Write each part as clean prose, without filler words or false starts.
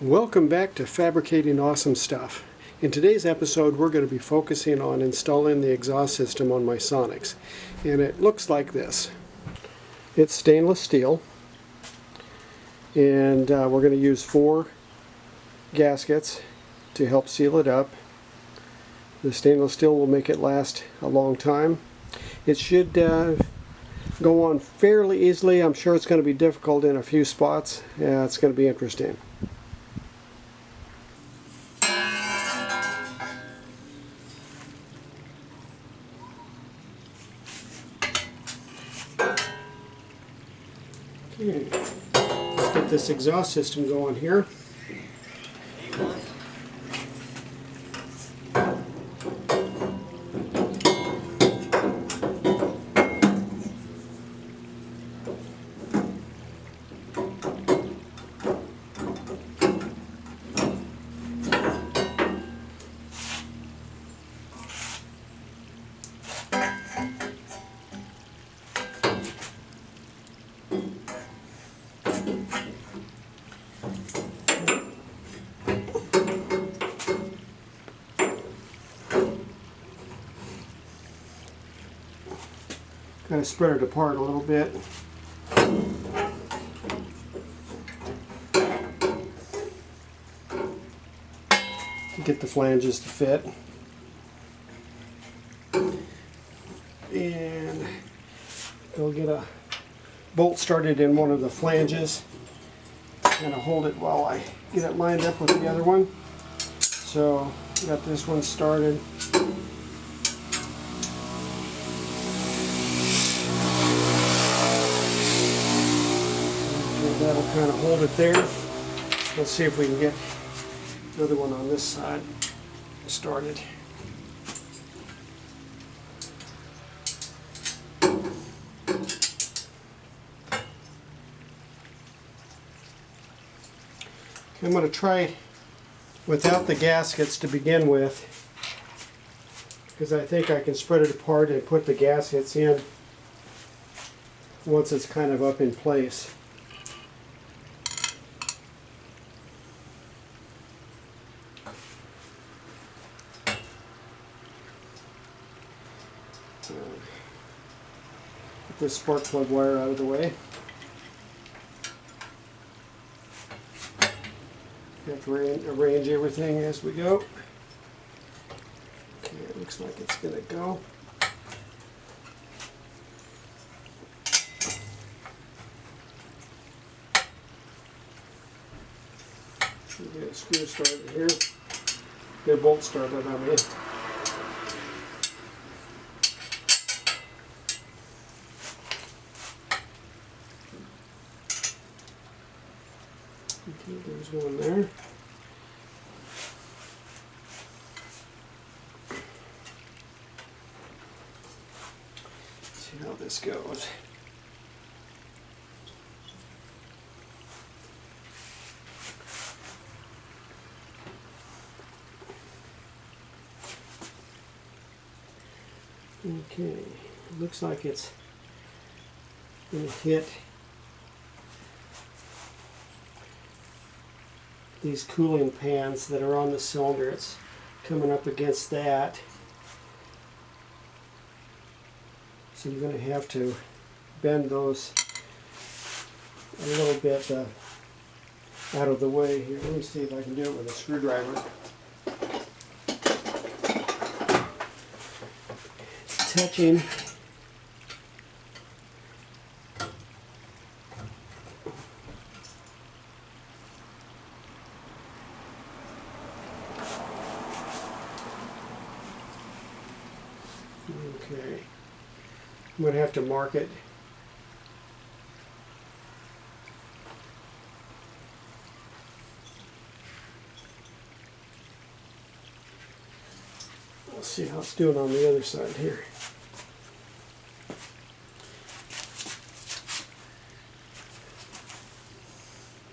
Welcome back to Fabricating Awesome Stuff. In today's episode we're going to be focusing on installing the exhaust system on my Sonex. And it looks like this. It's stainless steel and we're going to use 4 gaskets to help seal it up. The stainless steel will make it last a long time. It should go on fairly easily. I'm sure it's going to be difficult in a few spots. Yeah, it's going to be interesting. Okay, let's get this exhaust system going here. Kind of spread it apart a little bit. Get the flanges to fit. And go get a bolt started in one of the flanges. Kind of hold it while I get it lined up with the other one. So, got this one started. That'll kind of hold it there. Let's see if we can get another one on this side started. I'm going to try without the gaskets to begin with, because I think I can spread it apart and put the gaskets in once it's kind of up in place. Get this spark plug wire out of the way. Have to arrange everything as we go. Okay, it looks like it's going to go. Get a screw started here. Get a bolt started on me. Okay, there's one there. See how this goes. Okay, looks like it's going to hit these cooling pans that are on the cylinder. It's coming up against that. So you're going to have to bend those a little bit out of the way here. Let me see if I can do it with a screwdriver. It's touching. Okay, I'm going to have to mark it. Let's see how it's doing on the other side here.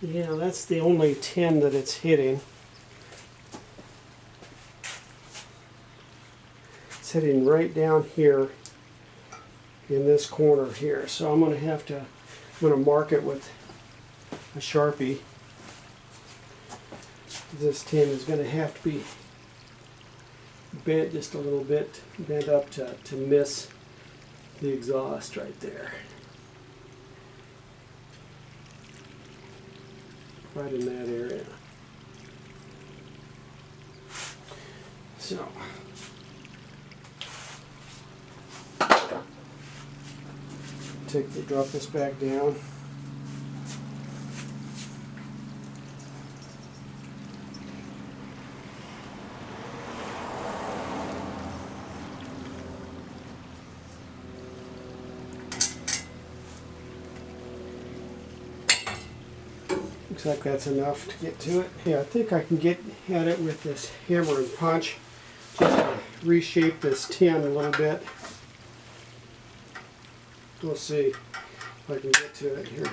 Yeah, that's the only 10 that it's hitting. It's hitting right down here in this corner here. So I'm going to mark it with a Sharpie. This tin is going to have to be bent just a little bit, bent up to miss the exhaust right there. Right in that area. So, drop this back down. Looks like that's enough to get to it. Yeah, I think I can get at it with this hammer and punch. Just to reshape this tin a little bit. We'll see if I can get to it here.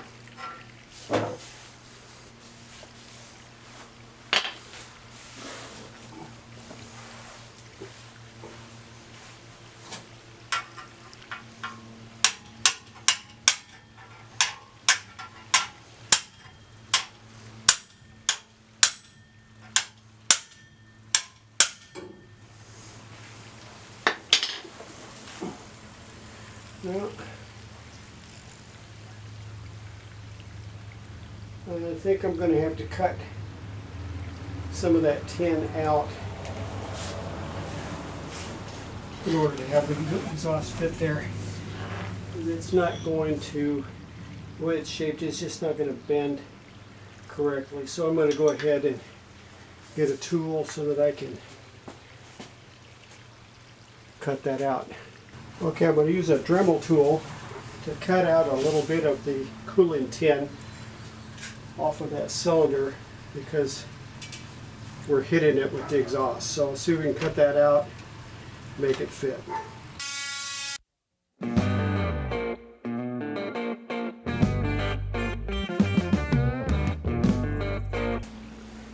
No. And I think I'm going to have to cut some of that tin out in order to have the exhaust fit there. It's not going to, the way it's shaped, it's just not going to bend correctly. So I'm going to go ahead and get a tool so that I can cut that out. Okay, I'm going to use a Dremel tool to cut out a little bit of the cooling tin off of that cylinder because we're hitting it with the exhaust. So I'll see if we can cut that out, make it fit.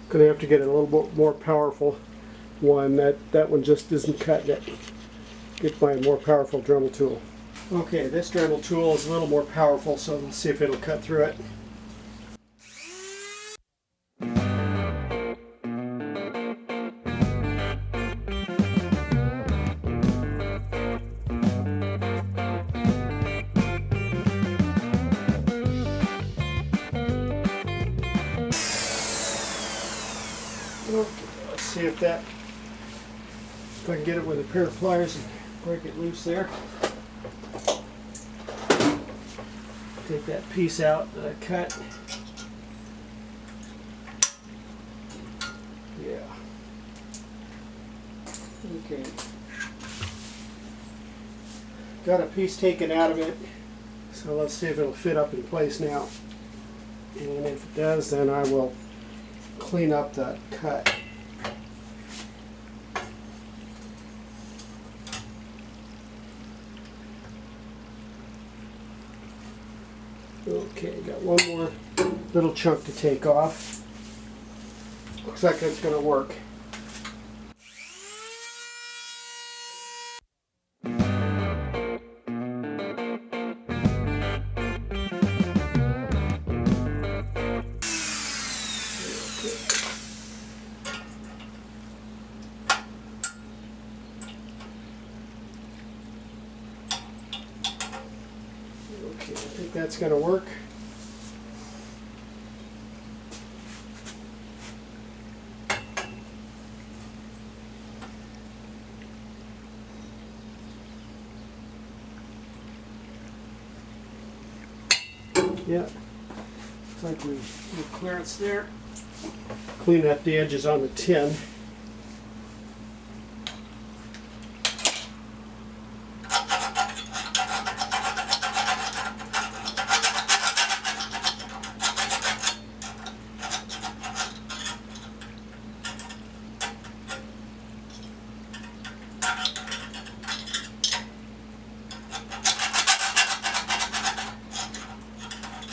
Going to have to get a little bit more powerful one. That one just isn't cutting it. Get my more powerful Dremel tool. Okay, this Dremel tool is a little more powerful, so let's see if it'll cut through it. Okay, let's see if I can get it with a pair of pliers and break it loose there. Take that piece out that I cut. Yeah. Okay. Got a piece taken out of it, so let's see if it'll fit up in place now. And if it does, then I will clean up that cut. Okay, got one more little chunk to take off. Looks like it's going to work. Okay, I think that's going to work. Yeah, looks like we have clearance there. Clean up the edges on the tin.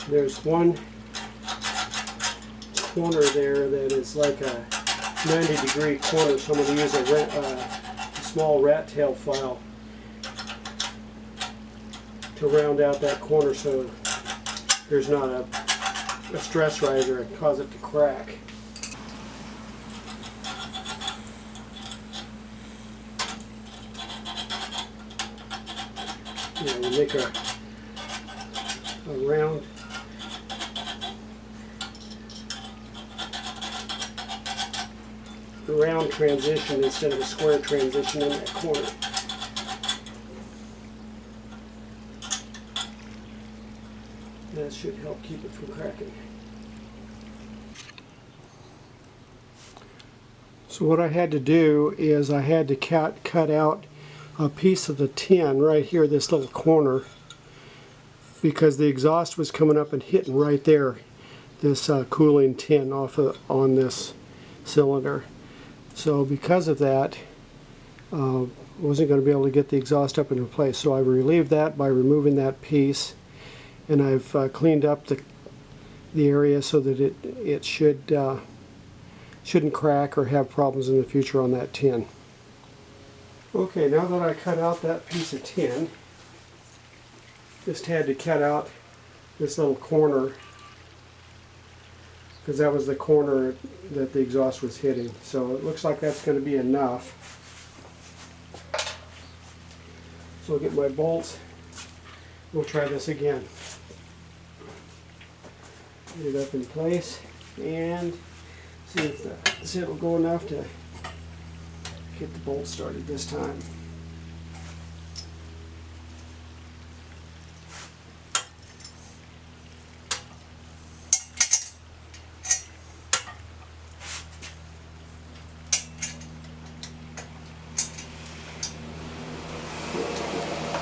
There's one corner there that is like a 90-degree corner, so I'm going to use a small rat tail file to round out that corner so there's not a stress riser and cause it to crack. you make a round transition instead of a square transition in that corner. That should help keep it from cracking. So what I had to do is I had to cut out a piece of the tin right here, this little corner, because the exhaust was coming up and hitting right there, this cooling tin on this cylinder. So because of that, I wasn't going to be able to get the exhaust up into place. So I relieved that by removing that piece, and I've cleaned up the area so that it shouldn't crack or have problems in the future on that tin. Okay, now that I cut out that piece of tin, just had to cut out this little corner, because that was the corner that the exhaust was hitting. So it looks like that's going to be enough. So I'll get my bolts. We'll try this again. Get it up in place and see if it'll go enough to get the bolt started this time.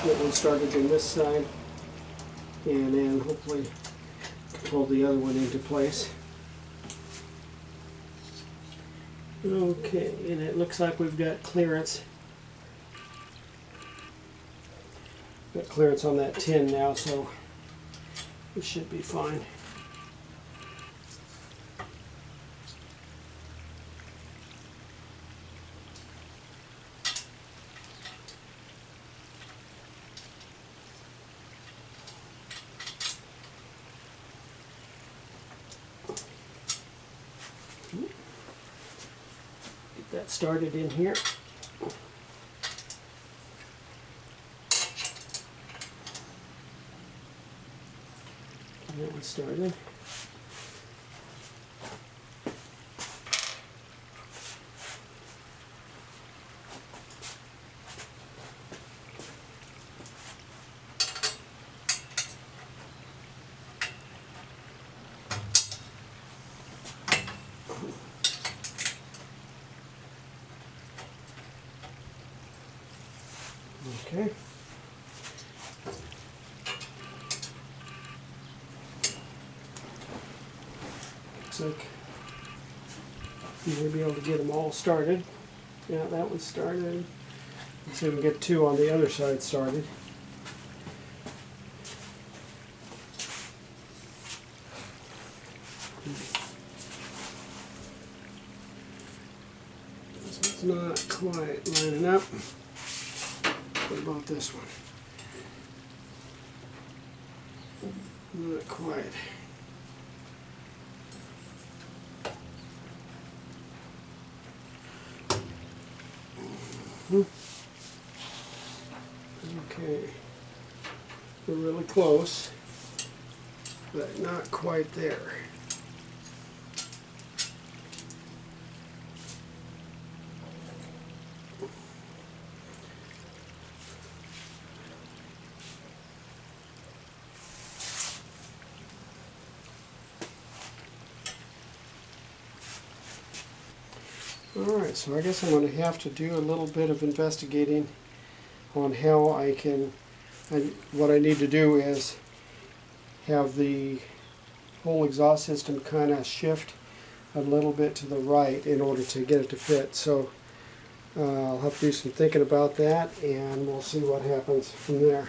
Get one started in this side, and then hopefully pull the other one into place. Okay, and it looks like we've got clearance. Got clearance on that tin now, so it should be fine. Get that started in here. Get that one started. Okay. Looks like you may be able to get them all started. Yeah, that one's started. Let's see if we can get two on the other side started. This one's not quite lining up. What about this one? Not quite. Okay. We're really close, but not quite there. Alright, so I guess I'm going to have to do a little bit of investigating on how I can, and what I need to do is have the whole exhaust system kind of shift a little bit to the right in order to get it to fit. So I'll have to do some thinking about that, and we'll see what happens from there.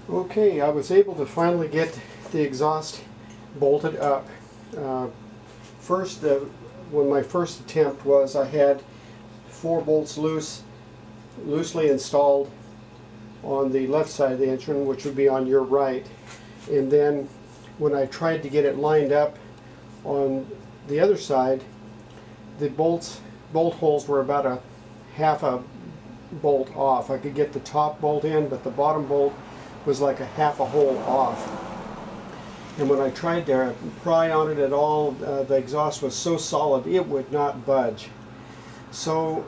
Okay, I was able to finally get the exhaust bolted up. When my first attempt was, I had 4 bolts loosely installed on the left side of the engine, which would be on your right, and then when I tried to get it lined up on the other side, the bolt holes were about a half a bolt off. I could get the top bolt in, but the bottom bolt was like a half a hole off. And when I tried to pry on it at all, the exhaust was so solid it would not budge. So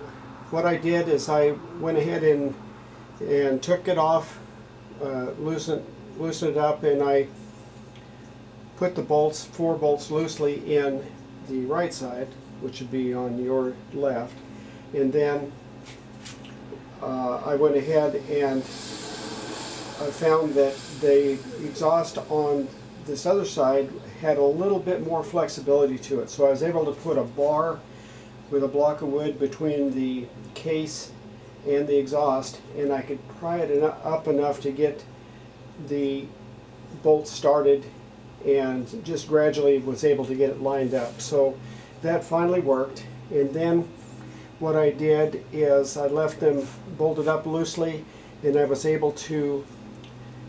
what I did is I went ahead and took it off, loosened it up, and I put the bolts, 4 bolts loosely in the right side, which would be on your left, and then I went ahead and I found that the exhaust on this other side had a little bit more flexibility to it, so I was able to put a bar with a block of wood between the case and the exhaust, and I could pry it up enough to get the bolt started, and just gradually was able to get it lined up. So that finally worked. And then what I did is I left them bolted up loosely, and I was able to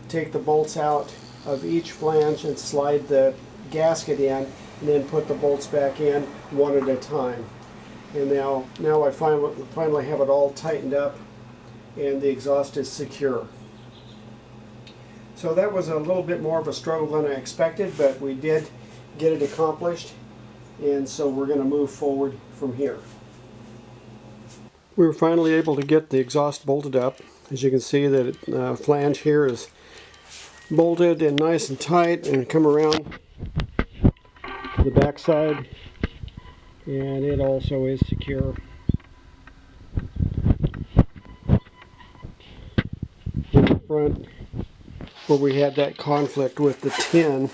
take the bolts out of each flange and slide the gasket in, and then put the bolts back in one at a time. And now I finally have it all tightened up, and the exhaust is secure. So that was a little bit more of a struggle than I expected, but we did get it accomplished, and so we're going to move forward from here. We were finally able to get the exhaust bolted up. As you can see, that flange here is bolted and nice and tight, and come around to the back side, and it also is secure. In the front, where we had that conflict with the tin,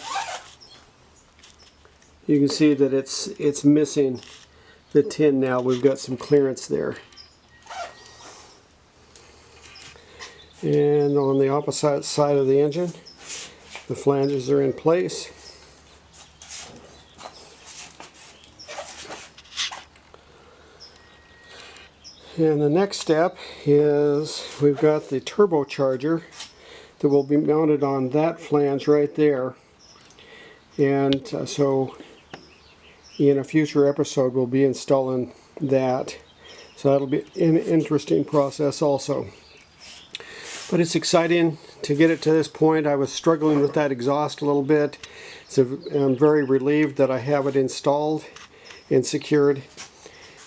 you can see that it's missing the tin now. We've got some clearance there. And on the opposite side of the engine, the flanges are in place. And the next step is we've got the turbocharger that will be mounted on that flange right there. And so in a future episode we'll be installing that. So that'll be an interesting process also. But it's exciting to get it to this point. I was struggling with that exhaust a little bit. So I'm very relieved that I have it installed and secured,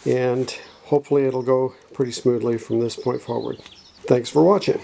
and hopefully it'll go pretty smoothly from this point forward. Thanks for watching.